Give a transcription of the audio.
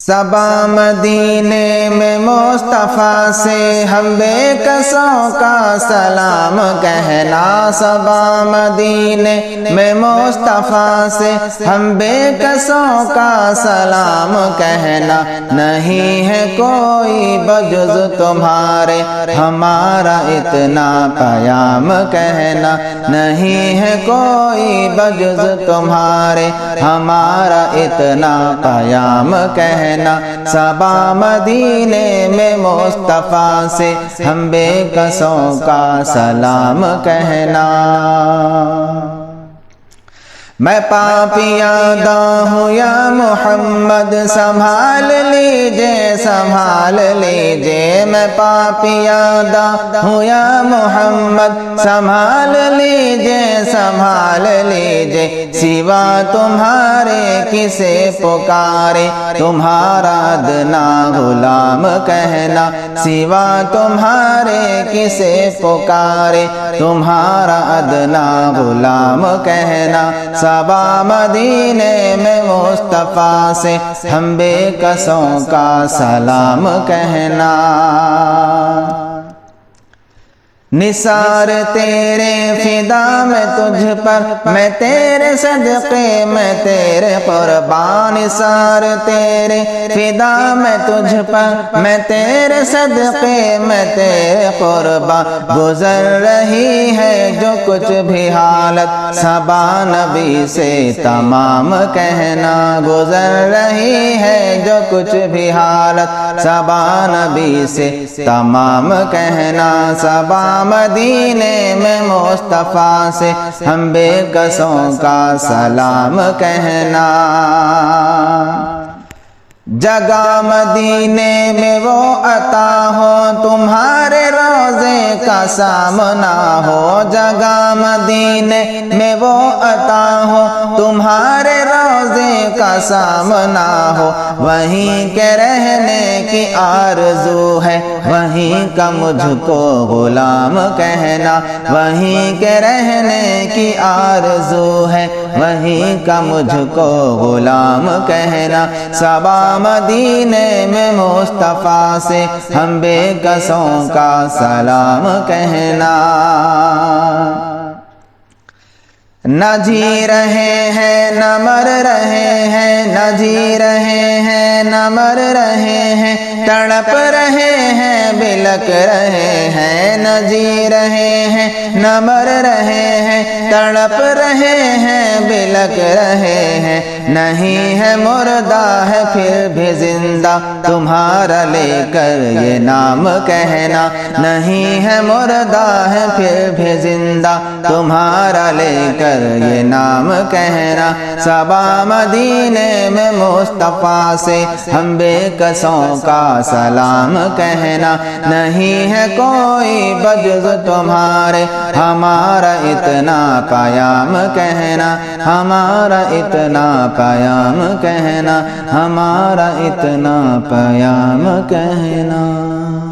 صبا مدینے میں مصطفیٰ سے ہم بے کسوں کا سلام کہنا، صبا مدینے میں مصطفیٰ سے ہم بے کسوں کا سلام کہنا، نہیں ہے کوئی بجز تمہارے ہمارا اتنا پیام کہنا، نہیں ہے کوئی بجز تمہارے ہمارا اتنا پیام کہنا، صبا مدینے میں مصطفیٰ سے ہم بے کسوں کا سلام کہنا۔ میں پاپیادہ ہوں یا محمد سنبھال لیجے سنبھال لیجے، میں پاپیادہ ہوں یا محمد سنبھال لیجے سنبھال لیجے، سوا تمہارے کسے پکارے تمہارا ادنا غلام کہنا، سوا تمہارے کسے پکارے تمہارا ادنا غلام کہنا، صبا مدینے میں مصطفیٰ سے ہم بے کسوں کا سلام کہنا۔ نثار تیرے فدا میں تجھ پر، میں تیرے صدقے میں تیرے قربان، نثار تیرے فدا میں تجھ پر، میں تیرے صدقے میں تیرے قربان، گزر رہی ہے جو کچھ بھی حالت صبا نبی سے تمام کہنا، گزر رہی ہے جو کچھ بھی حالت صبا نبی سے تمام کہنا، صبا مدینے میں مصطفیٰ سے ہم بے کسوں کا سلام کہنا۔ جگہ مدینے میں وہ عطا ہو تمہارے روضے کا سامنا ہو، جگہ مدینے میں وہ عطا ہو تمہارے روضے کا سامنا ہو، وہیں کے رہنے کی آرزو ہے وہیں کا مجھ کو غلام کہنا، وہیں کے رہنے کی آرزو ہے وہیں کا مجھ کو غلام کہنا، صبا مدینے میں مصطفیٰ سے ہم بے کسوں کا سلام کہنا۔ نہ جی رہے ہیں نہ مر رہے ہیں، نہ جی رہے ہیں نہ مر رہے ہیں، تڑپ رہے ہیں بلک رہے ہیں، نہ جی رہے ہیں نہ مر رہے ہیں، تڑپ رہے ہیں بلک رہے ہیں، نہیں ہے مردہ ہے پھر بھی زندہ تمہارا لے کر یہ نام کہنا، نہیں ہے مردہ ہے پھر بھی زندہ تمہارا لے کر یہ نام کہنا، صبا مدینے میں مصطفیٰ سے ہم بے کسوں کا سلام کہنا، نہیں ہے کوئی بجز تمہارے ہمارا اتنا پیام کہنا، ہمارا اتنا پیام کہنا، ہمارا اتنا پیام کہنا۔